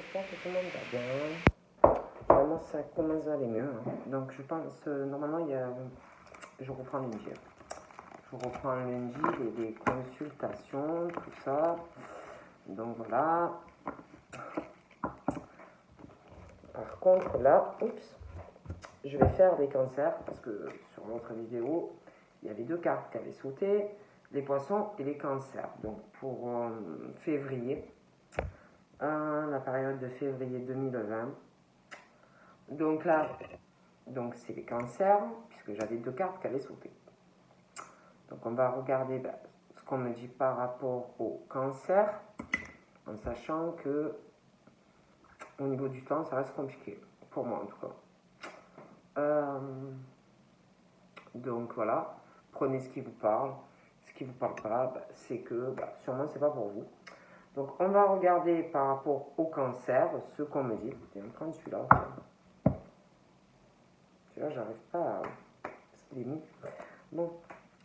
j'espère que tout le monde va bien. Vraiment, ça commence à aller mieux. Donc, je pense, normalement, je reprends lundi. Je reprends lundi les consultations, tout ça. Donc, voilà. Par contre, là, je vais faire des cancers parce que sur l'autre vidéo, il y avait deux cartes qui avaient sauté, les poissons et les cancers. Donc, pour février, la période de février 2020. Donc là, c'est les cancers, puisque j'avais deux cartes qui avaient sauté. Donc on va regarder ce qu'on me dit par rapport au cancer, en sachant que au niveau du temps, ça reste compliqué, pour moi en tout cas. Donc voilà, prenez ce qui vous parle. Ce qui ne vous parle pas, c'est que sûrement c'est pas pour vous. Donc on va regarder par rapport au cancer, ce qu'on me dit. Écoutez, on prend celui-là. Celui-là, j'arrive pas à... Parce qu'il est mis. Bon,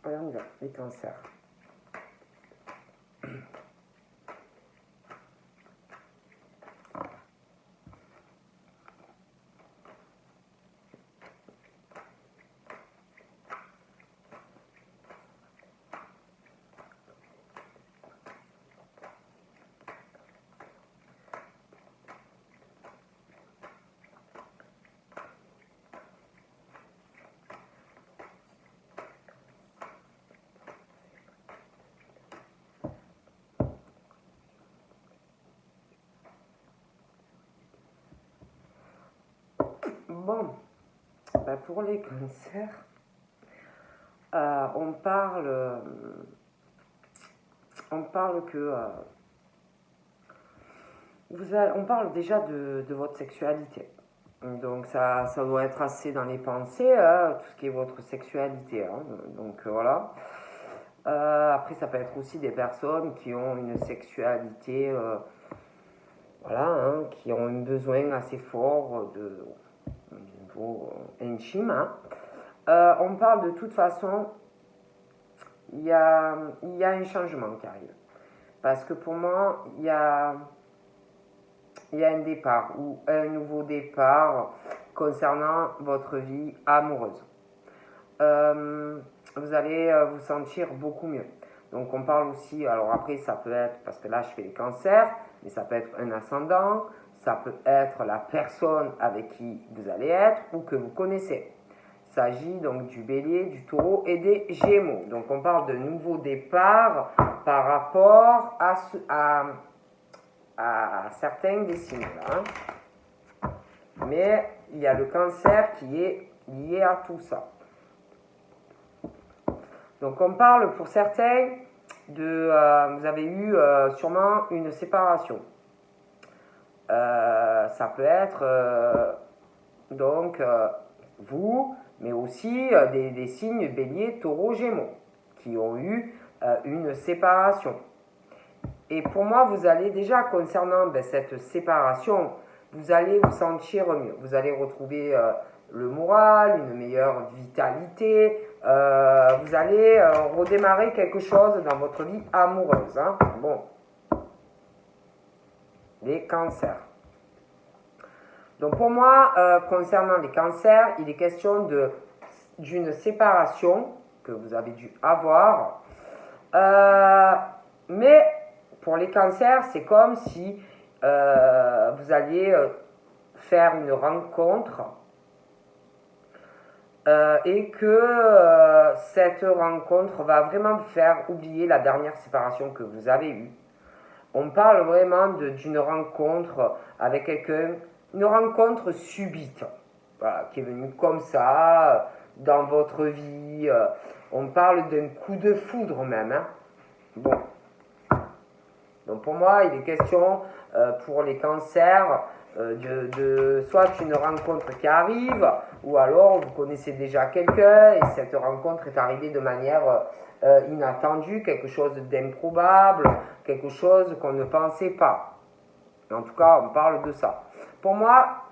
allez, on y va. Les cancers. Bon, pour les cancers, on parle que on parle déjà de votre sexualité. Donc ça doit être assez dans les pensées, tout ce qui est votre sexualité. Donc voilà. Après, ça peut être aussi des personnes qui ont une sexualité, qui ont un besoin assez fort au niveau intime. On parle de toute façon, il y a un changement qui arrive. Parce que pour moi, il y a un départ ou un nouveau départ concernant votre vie amoureuse. Vous allez vous sentir beaucoup mieux. Donc on parle aussi, alors après ça peut être, parce que là je fais les cancers, mais ça peut être un ascendant, ça peut être la personne avec qui vous allez être ou que vous connaissez. Il s'agit donc du bélier, du taureau et des gémeaux. Donc on parle de nouveau départ par rapport à certains des signes là. Mais il y a le cancer qui est lié à tout ça. Donc on parle pour certains vous avez eu sûrement une séparation. Ça peut être vous, mais aussi des signes bélier, taureau, gémeaux qui ont eu une séparation. Et pour moi, vous allez déjà, concernant cette séparation, vous allez vous sentir mieux. Vous allez retrouver le moral, une meilleure vitalité. Vous allez redémarrer quelque chose dans votre vie amoureuse. Bon. Les cancers. Donc pour moi, concernant les cancers, il est question d'une séparation que vous avez dû avoir. Mais pour les cancers, c'est comme si vous alliez faire une rencontre et que cette rencontre va vraiment vous faire oublier la dernière séparation que vous avez eue. On parle vraiment d'une rencontre avec quelqu'un, une rencontre subite, voilà, qui est venue comme ça dans votre vie. On parle d'un coup de foudre même. Bon. Donc pour moi, il est question pour les cancers de soit une rencontre qui arrive, ou alors vous connaissez déjà quelqu'un et cette rencontre est arrivée de manière inattendue, quelque chose d'improbable, quelque chose qu'on ne pensait pas. En tout cas, on parle de ça. Pour moi,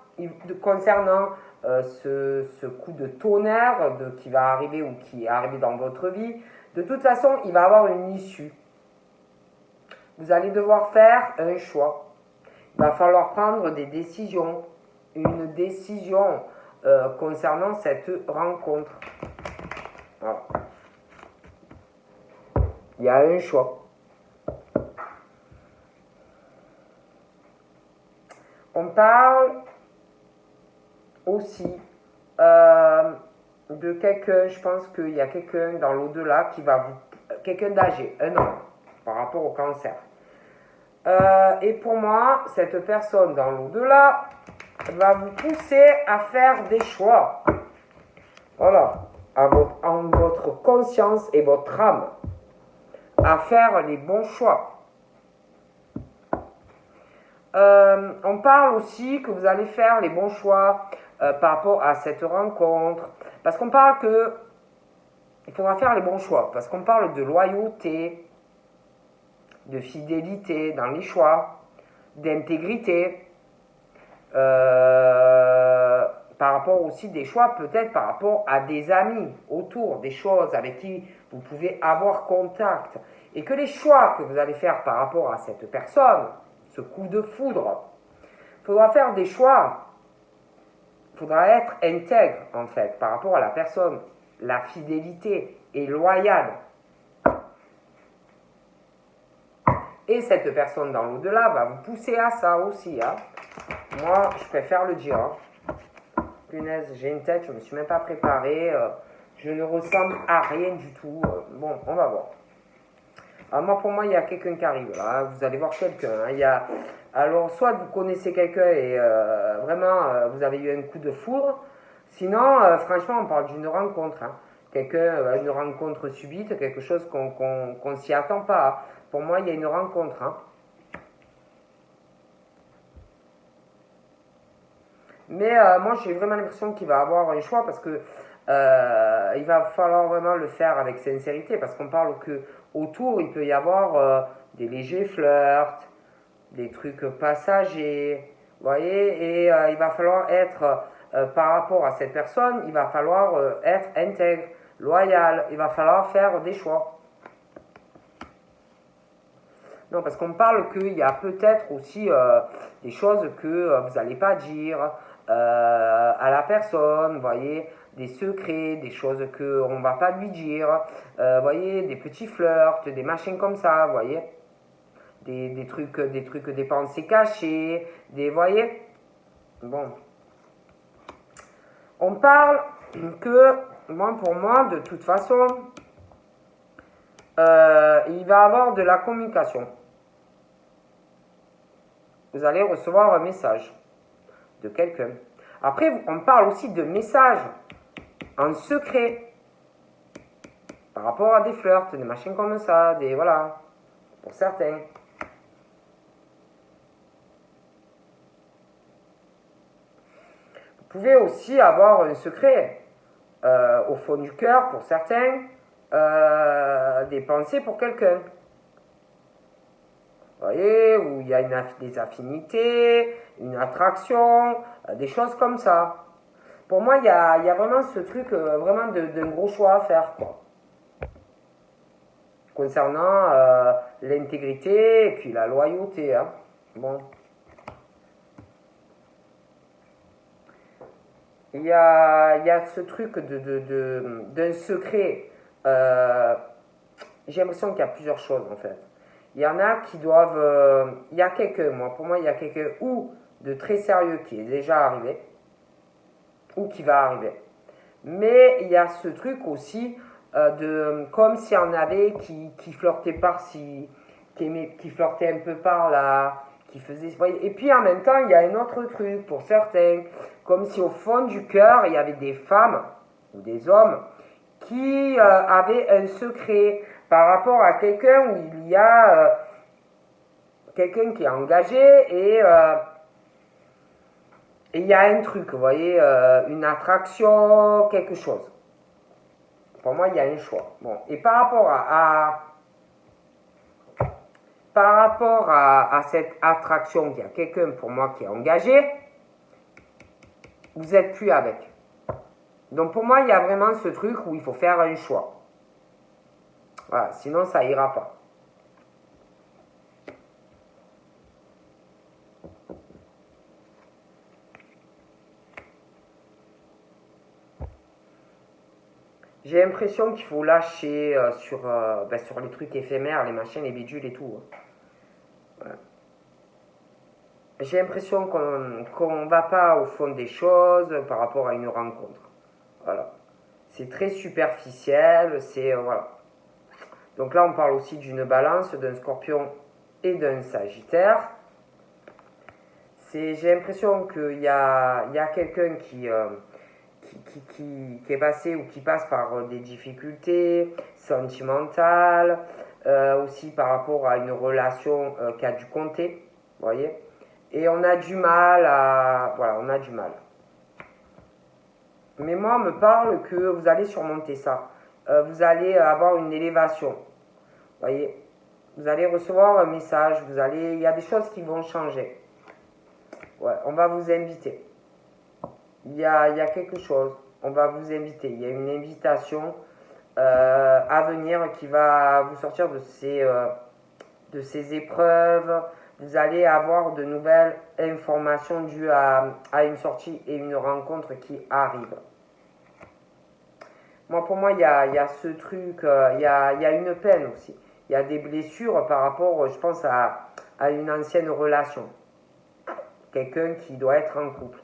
concernant ce coup de tonnerre qui va arriver ou qui est arrivé dans votre vie, de toute façon, il va avoir une issue. Vous allez devoir faire un choix. Il va falloir prendre des décisions. Une décision concernant cette rencontre. Voilà. Il y a un choix. On parle aussi de quelqu'un, je pense qu'il y a quelqu'un dans l'au-delà qui va vous... Quelqu'un d'âgé, un homme, par rapport au cancer. Et pour moi, cette personne dans l'au-delà va vous pousser à faire des choix. Voilà, en votre conscience et votre âme, à faire les bons choix. On parle aussi que vous allez faire les bons choix par rapport à cette rencontre. Parce qu'on parle que il faudra faire les bons choix. Parce qu'on parle de loyauté, de fidélité dans les choix, d'intégrité. Par rapport aussi des choix, peut-être par rapport à des amis autour, des choses avec qui vous pouvez avoir contact. Et que les choix que vous allez faire par rapport à cette personne, ce coup de foudre, il faudra faire des choix. Il faudra être intègre, en fait, par rapport à la personne. La fidélité est loyale. Et cette personne dans l'au-delà va vous pousser à ça aussi. Hein. Moi, je préfère le dire. Hein. Punaise, j'ai une tête, je ne me suis même pas préparé. Je ne ressemble à rien du tout. Bon, on va voir. Alors pour moi, il y a quelqu'un qui arrive. Là. Vous allez voir quelqu'un. Hein. Alors, soit vous connaissez quelqu'un et vraiment, vous avez eu un coup de foudre. Sinon, franchement, on parle d'une rencontre. Hein. Quelqu'un, une rencontre subite, quelque chose qu'on s'y attend pas. Hein. Pour moi, il y a une rencontre. Hein. Mais moi, j'ai vraiment l'impression qu'il va avoir un choix parce que il va falloir vraiment le faire avec sincérité parce qu'on parle que autour, il peut y avoir des légers flirts, des trucs passagers, vous voyez, et il va falloir être, par rapport à cette personne, il va falloir être intègre, loyal, il va falloir faire des choix. Non, parce qu'on parle qu'il y a peut-être aussi des choses que vous n'allez pas dire à la personne, vous voyez, des secrets, des choses qu'on ne va pas lui dire, vous voyez, des petits flirts, des machins comme ça, vous voyez, des trucs, des pensées cachées, vous voyez, bon. On parle que, pour moi, de toute façon, il va y avoir de la communication. Vous allez recevoir un message de quelqu'un. Après, on parle aussi de messages en secret par rapport à des flirts, des machins comme ça, des voilà, pour certains. Vous pouvez aussi avoir un secret au fond du cœur pour certains, des pensées pour quelqu'un. Vous voyez, où il y a des affinités, une attraction, des choses comme ça. Pour moi, il y a vraiment ce truc, vraiment d'un gros choix à faire, quoi. Concernant l'intégrité et puis la loyauté. Hein. Bon. Il y a ce truc d'un secret. J'ai l'impression qu'il y a plusieurs choses, en fait. Il y en a qui doivent... il y a quelqu'un, pour moi, il y a quelqu'un ou de très sérieux qui est déjà arrivé, ou qui va arriver. Mais il y a ce truc aussi comme s'il y en avait qui flirtaient par-ci, qui flirtaient un peu par-là, qui faisaient... Et puis en même temps, il y a un autre truc pour certains, comme si au fond du cœur, il y avait des femmes ou des hommes qui avaient un secret par rapport à quelqu'un où il y a quelqu'un qui est engagé et il y a un truc, vous voyez, une attraction, quelque chose. Pour moi, il y a un choix. Bon, et par rapport à cette attraction, il y a quelqu'un pour moi qui est engagé, vous n'êtes plus avec. Donc pour moi, il y a vraiment ce truc où il faut faire un choix. Voilà, sinon ça ira pas. J'ai l'impression qu'il faut lâcher sur les trucs éphémères, les machines, les bidules et tout, hein. Ouais. J'ai l'impression qu'on va pas au fond des choses par rapport à une rencontre. Voilà. C'est très superficiel, voilà. Donc là, on parle aussi d'une balance, d'un scorpion et d'un sagittaire. J'ai l'impression qu'il y a quelqu'un qui est passé ou qui passe par des difficultés sentimentales, aussi par rapport à une relation qui a dû compter, vous voyez. Et on a du mal à... Voilà, on a du mal. Mais moi, on me parle que vous allez surmonter ça. Vous allez avoir une élévation, vous voyez. Vous allez recevoir un message, il y a des choses qui vont changer. Ouais, on va vous inviter. Il y a quelque chose, on va vous inviter. Il y a une invitation à venir qui va vous sortir de ces épreuves. Vous allez avoir de nouvelles informations dues à une sortie et une rencontre qui arrive. Moi, pour moi, il y a ce truc, il y a une peine aussi. Il y a des blessures par rapport, je pense, à une ancienne relation. Quelqu'un qui doit être en couple.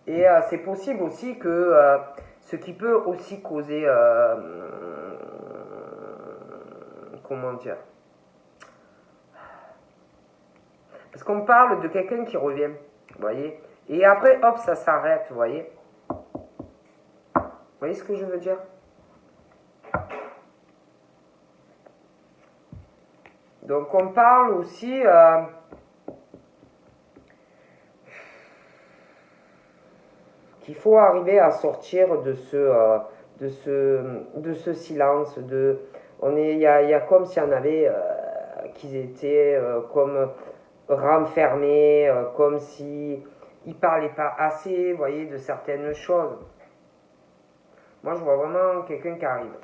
Et c'est possible aussi que ce qui peut aussi causer, comment dire, parce qu'on parle de quelqu'un qui revient, vous voyez, et après, hop, ça s'arrête, vous voyez. Vous voyez ce que je veux dire? Donc on parle aussi qu'il faut arriver à sortir de ce silence. Il y a comme s'il y en avait qui étaient comme renfermés, comme si ils parlaient pas assez, vous voyez, de certaines choses. Moi, je vois vraiment quelqu'un qui arrive.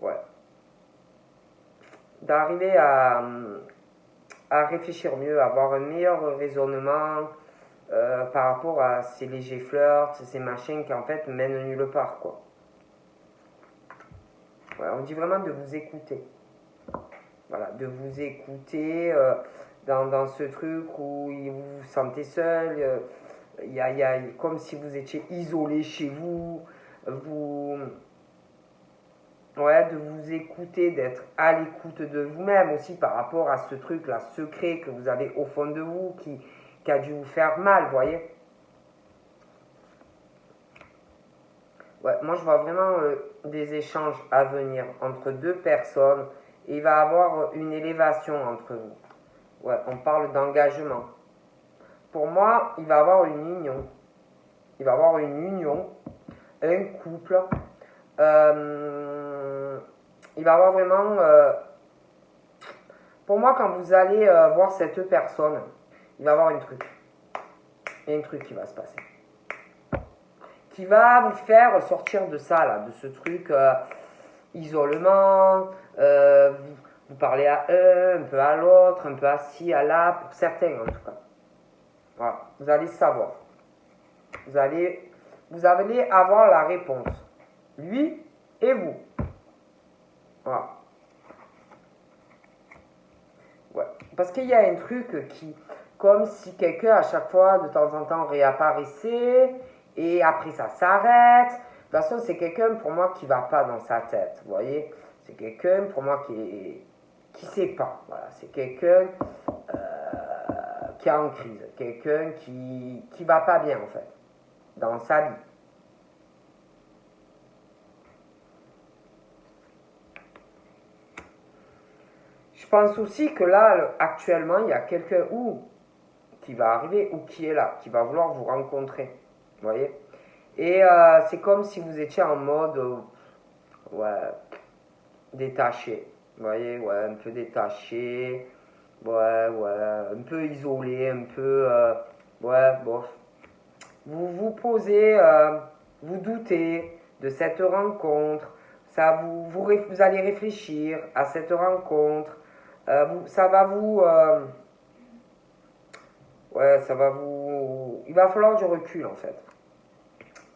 Ouais. D'arriver à réfléchir mieux, à avoir un meilleur raisonnement par rapport à ces légers flirts, ces machins qui en fait mènent nulle part, quoi. Ouais, on dit vraiment de vous écouter. Voilà, de vous écouter dans ce truc où vous vous sentez seul. Il y a comme si vous étiez isolé chez vous. Vous, ouais, de vous écouter, d'être à l'écoute de vous-même aussi par rapport à ce truc-là secret que vous avez au fond de vous qui a dû vous faire mal, vous voyez. Ouais, moi je vois vraiment des échanges à venir entre deux personnes et il va y avoir une élévation entre vous. Ouais, on parle d'engagement. Pour moi, il va y avoir une union. Il va y avoir une union, un couple. Il va y avoir vraiment... pour moi, quand vous allez voir cette personne, il va y avoir un truc. Il y a un truc qui va se passer. Qui va vous faire sortir de ça, là, de ce truc isolement. Vous parlez à un peu à l'autre, un peu à ci, à là, pour certains en tout cas. Voilà, vous allez savoir. Vous allez avoir la réponse. Lui et vous. Voilà. Ouais. Parce qu'il y a un truc qui, comme si quelqu'un à chaque fois, de temps en temps, réapparaissait, et après ça s'arrête. De toute façon, c'est quelqu'un pour moi qui va pas dans sa tête, vous voyez. C'est quelqu'un pour moi qui sait pas. Voilà, c'est quelqu'un qui est en crise, quelqu'un qui va pas bien en fait, dans sa vie. Je pense aussi que là, actuellement, il y a quelqu'un qui va arriver ou qui est là, qui va vouloir vous rencontrer. Vous voyez. Et c'est comme si vous étiez en mode ouais, détaché. Vous voyez, ouais, un peu détaché. Ouais, un peu isolé, un peu. Ouais, bof. Vous vous posez, vous doutez de cette rencontre. Vous allez réfléchir à cette rencontre. Ça va vous. Ouais, ça va vous... Il va falloir du recul en fait.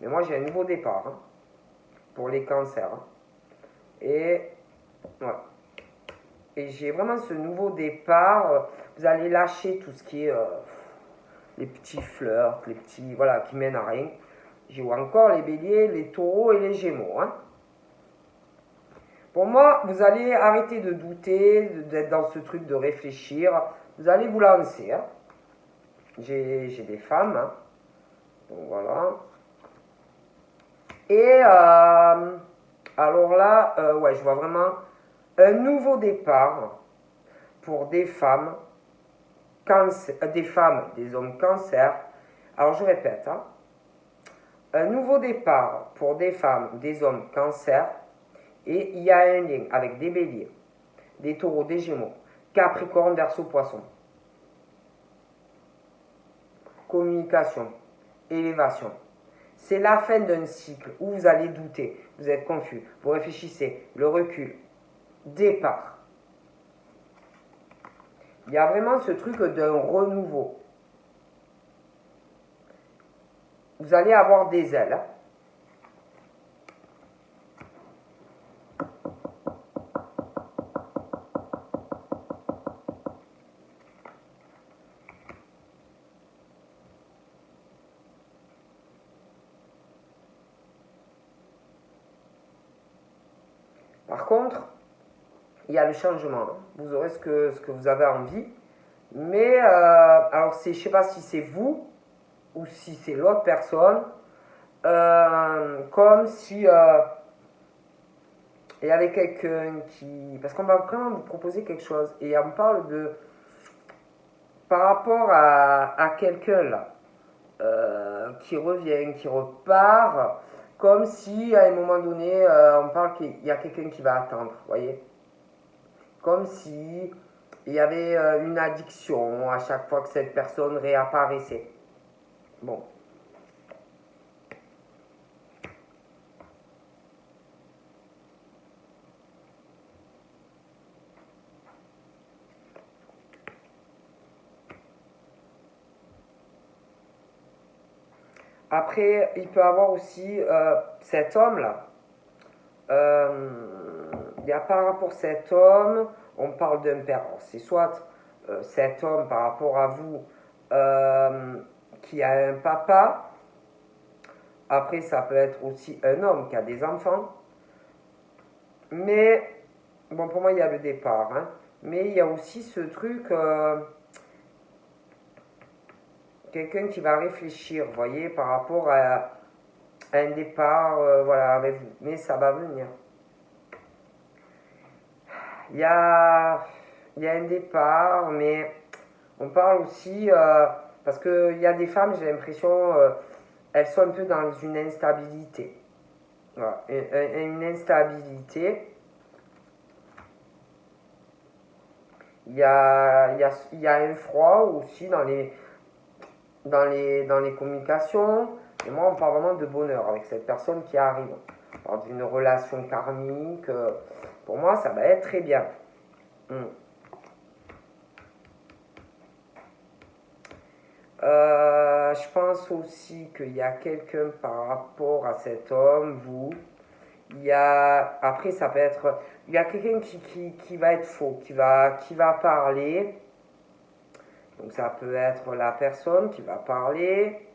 Mais moi j'ai un nouveau départ hein, pour les cancers. Hein. Et, ouais. Et j'ai vraiment ce nouveau départ. Vous allez lâcher tout ce qui est les petits fleurs, les petits... Voilà, qui mènent à rien. J'ai encore les béliers, les taureaux et les gémeaux. Hein. Pour moi, vous allez arrêter de douter, d'être dans ce truc de réfléchir. Vous allez vous lancer. Hein. J'ai des femmes. Hein. Donc voilà. Et alors là, ouais, je vois vraiment un nouveau départ pour des femmes, des hommes cancer. Alors je répète, hein, un nouveau départ pour des femmes, des hommes cancer. Et il y a un lien avec des béliers, des taureaux, des gémeaux, capricorne, verseau, poisson. Communication, élévation. C'est la fin d'un cycle où vous allez douter, vous êtes confus, vous réfléchissez, le recul, départ. Il y a vraiment ce truc d'un renouveau. Vous allez avoir des ailes. Hein. Par contre, il y a le changement. Vous aurez ce que vous avez envie. Mais, alors je ne sais pas si c'est vous ou si c'est l'autre personne. Comme si il y avait quelqu'un qui... Parce qu'on va vraiment vous proposer quelque chose. Et on parle de... Par rapport à quelqu'un là, qui revient, qui repart, comme si à un moment donné, on parle qu'il y a quelqu'un qui va attendre, vous voyez. Comme si il y avait une addiction à chaque fois que cette personne réapparaissait. Bon. Après, il peut avoir aussi cet homme-là. Il y a par rapport à cet homme, on parle d'un père. C'est soit cet homme par rapport à vous qui a un papa. Après, ça peut être aussi un homme qui a des enfants. Mais, bon, pour moi, il y a le départ. Hein. Mais il y a aussi ce truc, quelqu'un qui va réfléchir, vous voyez, par rapport à un départ, voilà, avec vous. Mais ça va venir. Il y a, il y a un départ, mais on parle aussi, parce qu'il y a des femmes, j'ai l'impression, elles sont un peu dans une instabilité. Voilà, une instabilité. Il y a un froid aussi dans les communications. Et moi, on parle vraiment de bonheur avec cette personne qui arrive. On parle d'une relation karmique. Pour moi, ça va être très bien. Je pense aussi qu'il y a quelqu'un par rapport à cet homme, vous. Il y a, après, ça peut être. Il y a quelqu'un qui va être faux, qui va parler. Donc, ça peut être la personne qui va parler.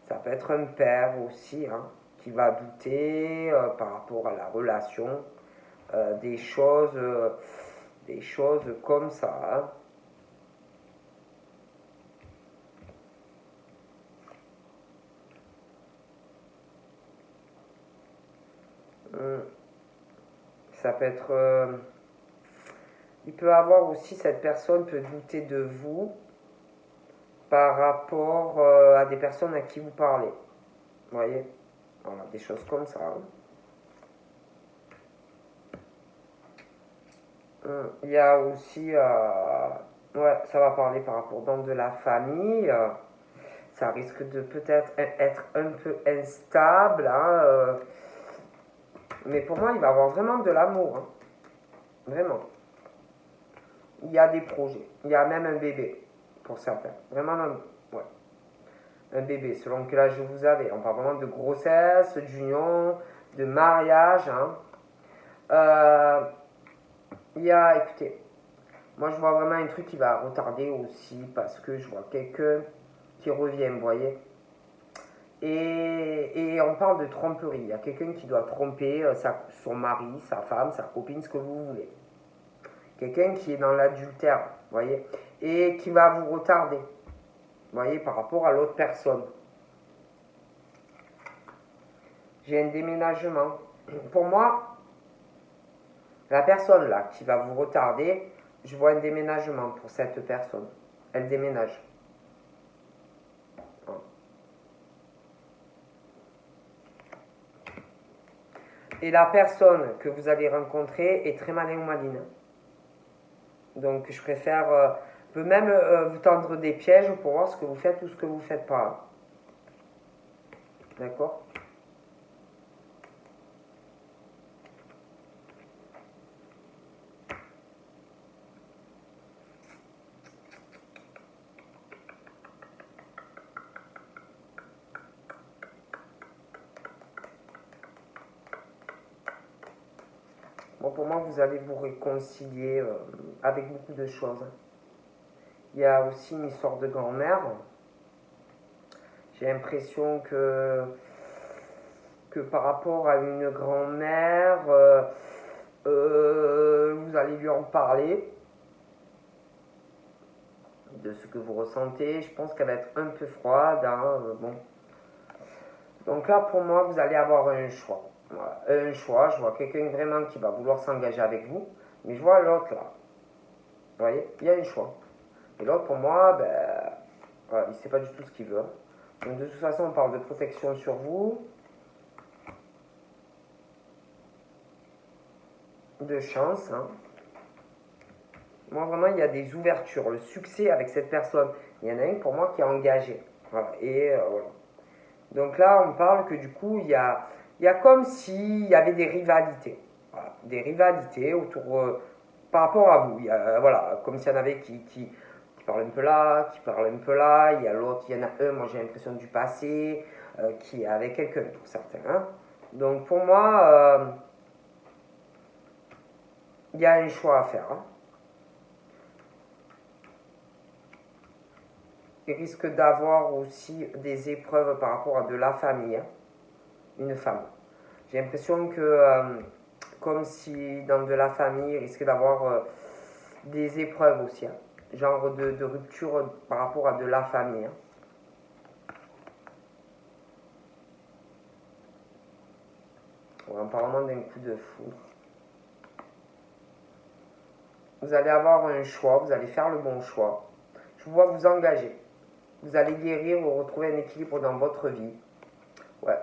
Ça peut être un père aussi, hein, qui va douter par rapport à la relation. Des choses comme ça. Hein. Ça peut être... il peut avoir aussi, cette personne peut douter de vous par rapport à des personnes à qui vous parlez. Vous voyez, voilà, des choses comme ça. Il y a aussi... ouais, ça va parler par rapport donc de la famille. Ça risque de peut-être être un peu instable. Hein, mais pour moi, il va y avoir vraiment de l'amour. Hein. Vraiment. Il y a des projets. Il y a même un bébé pour certains. Vraiment, ouais. Un bébé, selon quel âge vous avez. On parle vraiment de grossesse, d'union, de mariage. Hein. Écoutez, moi je vois vraiment un truc qui va retarder aussi parce que je vois quelqu'un qui revient, vous voyez. Et on parle de tromperie. Il y a quelqu'un qui doit tromper son mari, sa femme, sa copine, ce que vous voulez. Quelqu'un qui est dans l'adultère, vous voyez, et qui va vous retarder, vous voyez, par rapport à l'autre personne. J'ai un déménagement. Pour moi, la personne là qui va vous retarder, je vois un déménagement pour cette personne. Elle déménage. Et la personne que vous allez rencontrer est très malin ou maline. Donc je préfère, peut même vous tendre des pièges pour voir ce que vous faites ou ce que vous ne faites pas. D'accord? Bon, pour moi, vous allez vous réconcilier avec beaucoup de choses. Il y a aussi une histoire de grand-mère. J'ai l'impression que par rapport à une grand-mère, vous allez lui en parler de ce que vous ressentez. Je pense qu'elle va être un peu froide. Hein, bon. Donc là, pour moi, vous allez avoir un choix. Voilà, un choix. Je vois quelqu'un vraiment qui va vouloir s'engager avec vous. Mais je vois l'autre là. Vous voyez, il y a un choix. Et l'autre, pour moi, ben, voilà, il ne sait pas du tout ce qu'il veut. Donc de toute façon, on parle de protection sur vous, de chance. Hein. Moi, vraiment, il y a des ouvertures. Le succès avec cette personne, il y en a une pour moi qui est engagée. Voilà. Et voilà. Donc là, on parle que du coup, il y a comme s'il y avait des rivalités. Voilà. Des rivalités autour, par rapport à vous. Il y a, voilà, comme s'il y en avait qui parle un peu là, qui parle un peu là. Il y a l'autre, il y en a un, moi j'ai l'impression du passé, qui est avec quelqu'un, pour certains. Hein. Donc pour moi, il y a un choix à faire. Hein. Il risque d'avoir aussi des épreuves par rapport à de la famille, hein, une femme. J'ai l'impression que, comme si dans de la famille, il risque d'avoir des épreuves aussi, hein, genre de rupture par rapport à de la famille. Hein. En parlant d'un coup de foudre. Vous allez avoir un choix, vous allez faire le bon choix. Je vous vois vous engager. Vous allez guérir ou retrouver un équilibre dans votre vie. Ouais.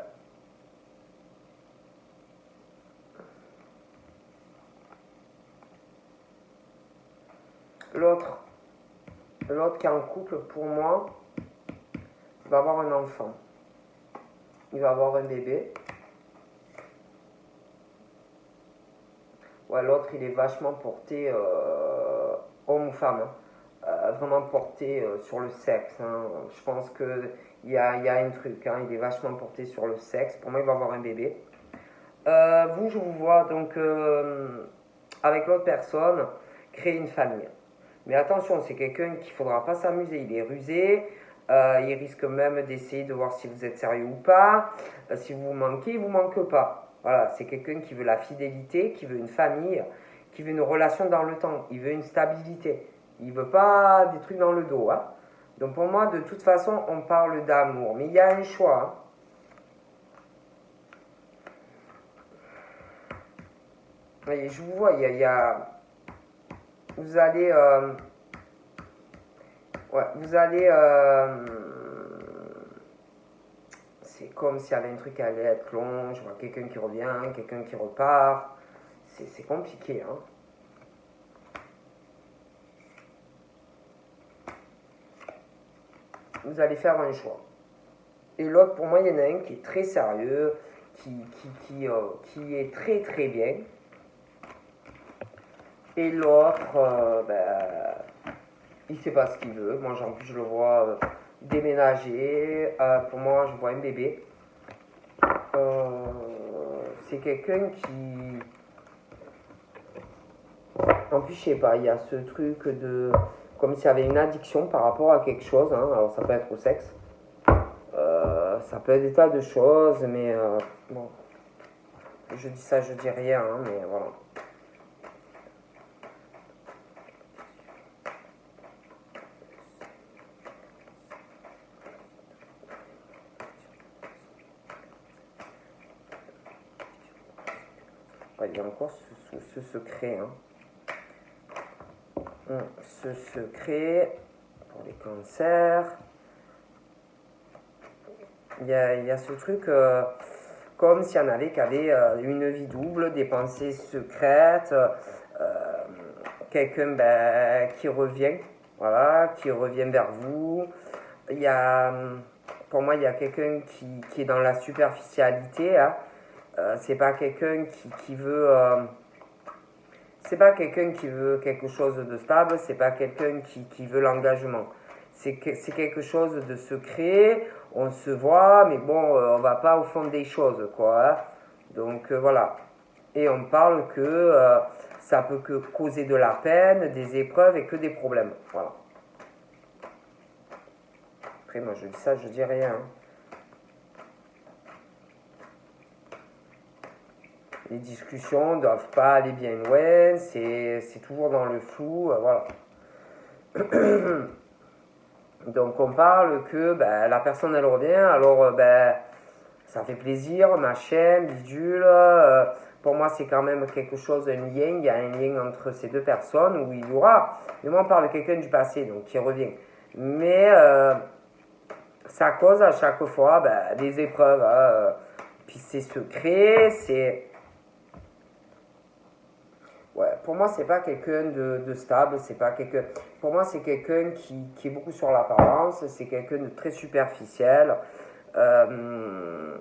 L'autre qui est en couple, pour moi, va avoir un enfant. Il va avoir un bébé. Ouais, l'autre, il est vachement porté homme ou femme. Hein. Vraiment porté sur le sexe. Hein. Je pense qu'il y a un truc. Hein. Il est vachement porté sur le sexe. Pour moi, il va avoir un bébé. Vous, je vous vois donc avec l'autre personne créer une famille. Mais attention, c'est quelqu'un qu'il ne faudra pas s'amuser. Il est rusé. Il risque même d'essayer de voir si vous êtes sérieux ou pas. Si vous manquez, il ne vous manque pas. Voilà, c'est quelqu'un qui veut la fidélité, qui veut une famille, qui veut une relation dans le temps. Il veut une stabilité. Il ne veut pas des trucs dans le dos. Hein. Donc pour moi, de toute façon, on parle d'amour. Mais il y a un choix. Hein. Voyez, je vous vois, vous allez, ouais, vous allez, c'est comme s'il y avait un truc qui allait être long. Je vois quelqu'un qui revient, quelqu'un qui repart. C'est compliqué, hein. Vous allez faire un choix. Et l'autre, pour moi, il y en a un qui est très sérieux, qui est très très bien. Et l'autre, ben, il sait pas ce qu'il veut. Moi, en plus, je le vois déménager. Pour moi, je vois un bébé. C'est quelqu'un qui... En plus, je sais pas, il y a ce truc de... Comme s'il y avait une addiction par rapport à quelque chose. Hein. Alors, ça peut être au sexe. Ça peut être des tas de choses, mais bon, je dis ça, je dis rien, hein, mais voilà. Ouais, il y a encore ce secret, hein. Ce secret pour les cancers. Il y a ce truc comme s'il y en avait qui avaient une vie double, des pensées secrètes, quelqu'un qui revient, voilà, qui revient vers vous. Il y a, pour moi, il y a quelqu'un qui est dans la superficialité. Hein. C'est pas quelqu'un qui veut. C'est pas quelqu'un qui veut quelque chose de stable, c'est pas quelqu'un qui veut l'engagement. C'est quelque chose de secret, on se voit, mais bon, on va pas au fond des choses, quoi. Hein. Donc voilà. Et on parle que ça peut que causer de la peine, des épreuves et que des problèmes. Voilà. Après, moi, je dis ça, je dis rien. Hein. Les discussions ne doivent pas aller bien loin, c'est toujours dans le flou, voilà. Donc on parle que la personne elle revient, alors ça fait plaisir, machin, bidule. Pour moi c'est quand même quelque chose, un lien, il y a un lien entre ces deux personnes où il y aura, mais moi on parle de quelqu'un du passé, donc qui revient. Mais ça cause à chaque fois des épreuves, hein, puis c'est secret, c'est... Ouais, pour moi, c'est pas quelqu'un de stable, c'est pas quelqu'un. Pour moi, c'est quelqu'un qui est beaucoup sur l'apparence, c'est quelqu'un de très superficiel. Euh,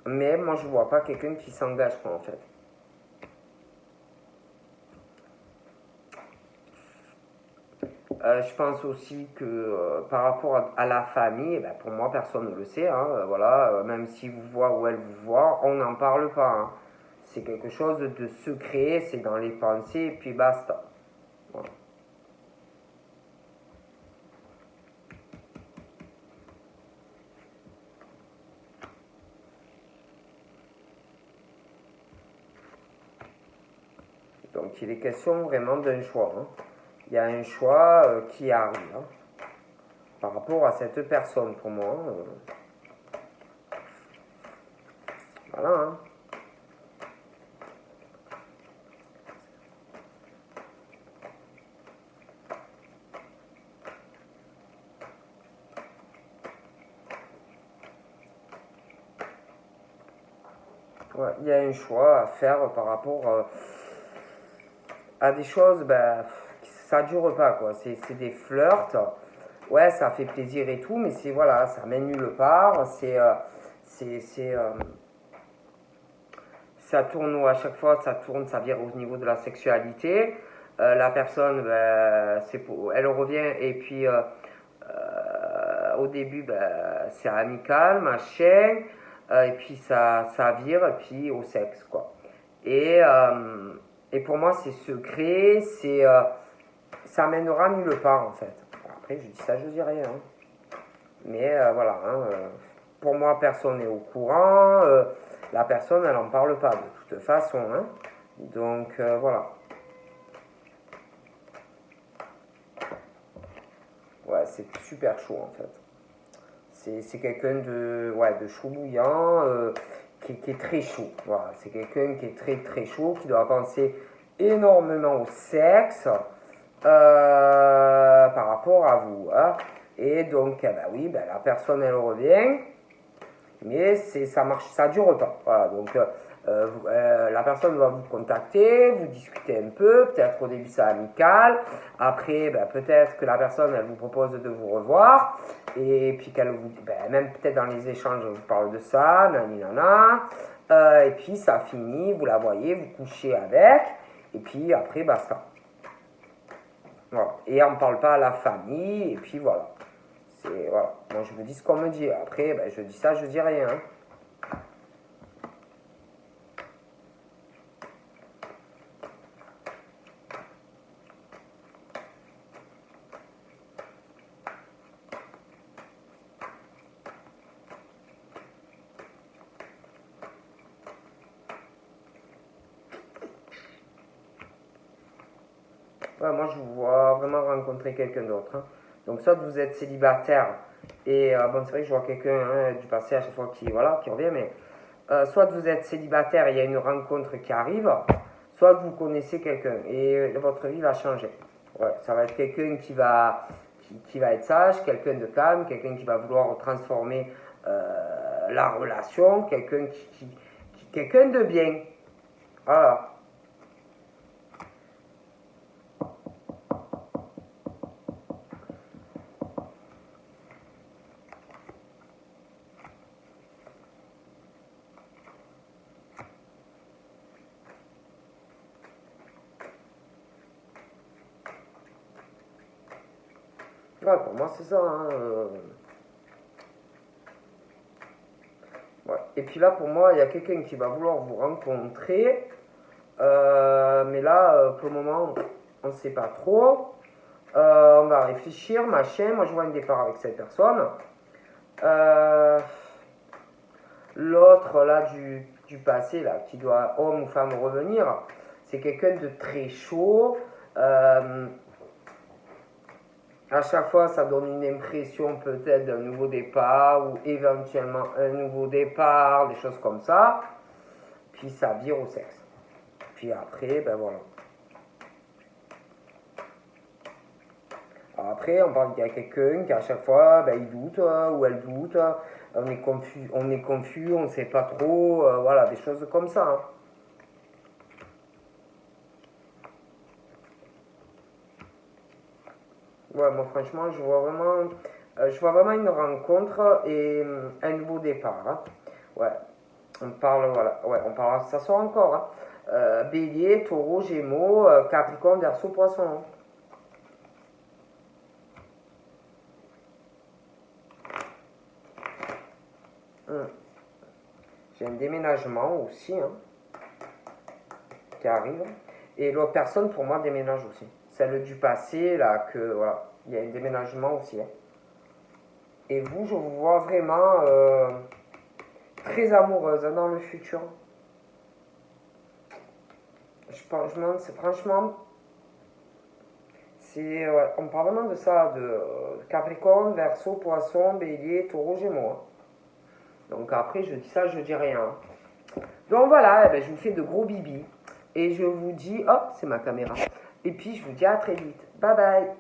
mais moi, je vois pas quelqu'un qui s'engage pas en fait. Je pense aussi que par rapport à la famille, pour moi, personne ne le sait. Hein, voilà, même si vous voit ou elle vous voit, on n'en parle pas. Hein. C'est quelque chose de secret, c'est dans les pensées, et puis basta. Voilà. Donc il est question vraiment d'un choix. Hein. Il y a un choix qui arrive hein, par rapport à cette personne pour moi. Voilà. Hein. Ouais, il y a un choix à faire par rapport à des choses, ça dure pas quoi. C'est des flirts. Ouais, ça fait plaisir et tout, mais c'est voilà, ça mène nulle part. C'est ça tourne à chaque fois, ça tourne, ça vire au niveau de la sexualité. La personne, elle revient et puis au début, c'est amical, machin, et puis ça vire, et puis au sexe, quoi. Et, euh, et pour moi, c'est secret, ça mènera nulle part, en fait. Après, je dis ça, je dis rien. Hein. Mais voilà, hein, pour moi, personne n'est au courant, la personne, elle n'en parle pas, de toute façon. Hein. Donc, voilà. Ouais, c'est super chaud, en fait. C'est quelqu'un de chaud bouillant, qui est très chaud. Voilà, c'est quelqu'un qui est très très chaud, qui doit penser énormément au sexe par rapport à vous. Hein. Et donc, oui, la personne elle revient, mais ça marche, ça dure pas. Voilà, donc la personne va vous contacter, vous discutez un peu, peut-être au début c'est amical, après peut-être que la personne elle vous propose de vous revoir, et puis qu'elle vous dit, même peut-être dans les échanges on vous parle de ça, nana, et puis ça finit, vous la voyez, vous couchez avec, et puis après basta. Voilà. Et on ne parle pas à la famille, et puis voilà. Voilà. Moi, je vous dis ce qu'on me dit. Après, ben, je dis ça, je dis rien. Hein. Ouais, moi, je vous vois vraiment rencontrer quelqu'un d'autre. Hein. Donc, soit vous êtes célibataire, et bon, c'est vrai que je vois quelqu'un hein, du passé à chaque fois voilà, qui revient, mais soit vous êtes célibataire et il y a une rencontre qui arrive, soit vous connaissez quelqu'un et votre vie va changer. Ouais, ça va être quelqu'un qui va être sage, quelqu'un de calme, quelqu'un qui va vouloir transformer la relation, quelqu'un de bien. Voilà. Ouais, pour moi, c'est ça. Hein, ouais. Et puis là, pour moi, il y a quelqu'un qui va vouloir vous rencontrer. Mais là, pour le moment, on ne sait pas trop. On va réfléchir, machin. Moi, je vois un départ avec cette personne. L'autre, là, du passé, là, qui doit, homme ou femme, revenir, c'est quelqu'un de très chaud. À chaque fois, ça donne une impression peut-être d'un nouveau départ ou éventuellement un nouveau départ, des choses comme ça. Puis ça vire au sexe. Puis après, ben voilà. Alors après, on parle qu'il y a quelqu'un qui à chaque fois, ben, il doute ou elle doute. On est confus, on ne sait pas trop. Voilà, des choses comme ça. Hein. Ouais, moi franchement, je vois vraiment une rencontre et un nouveau départ. Hein. Ouais, on parle, voilà, ouais, on parlera de ça soir encore. Hein. Bélier, Taureau, Gémeaux, Capricorne, Verseau, Poisson. Hein. J'ai un déménagement aussi hein, qui arrive. Et l'autre personne, pour moi, déménage aussi. Celle du passé, là, que voilà, il y a un déménagement aussi. Hein. Et vous, je vous vois vraiment très amoureuse hein, dans le futur. Je me demande, c'est franchement, on parle vraiment de ça, de Capricorne, Verseau, Poisson, Bélier, Taureau, Gémeaux. Hein. Donc après, je dis ça, je dis rien. Donc voilà, eh ben, je vous fais de gros bibis. Et je vous dis, oh, c'est ma caméra. Et puis je vous dis à très vite. Bye bye.